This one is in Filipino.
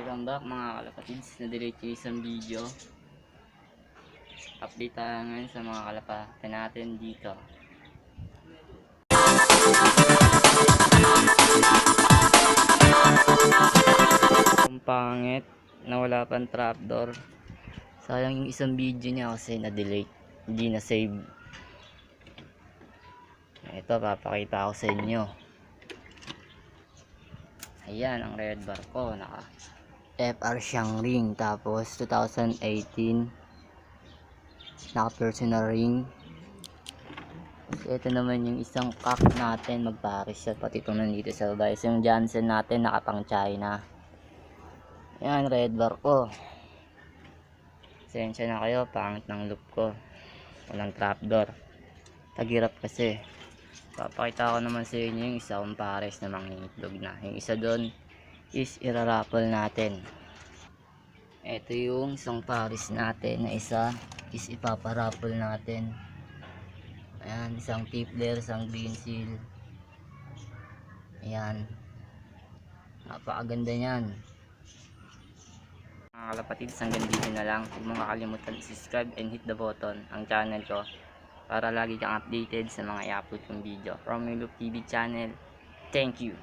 Welcome back mga kalapatids. Na-delete yung isang video. Update tayo ngayon sa mga kalapatids natin dito. Ang pangit na wala pang trapdoor. Sayang yung isang video niya kasi na-delete, hindi na save. Ito papakita ko sa inyo. Ayan ang red bar ko, naka FR siyang ring, tapos 2018 naka personal ring. Ito naman yung isang cock natin, magparis siya, pati itong nandito sa baba. Yung Johnson natin naka pang China. Ayan red bar ko. Sensya na kayo, pangit ng look ko, walang trapdoor, tagirap kasi. Papakita ko naman sa inyo yung isa kong pares na mangingitlog na. Yung isa doon is iraraffle natin. Ito yung isang pares natin na isa is ipaparaffle natin. Ayan, isang tippler, isang green seal. Ayan, napakaganda nyan. Mga kalapatids, hanggang dito na lang. Huwag mong kakalimutan subscribe and hit the button ang channel ko para lagi kang updated sa mga i-upload kong video from Milop TV channel. Thank you.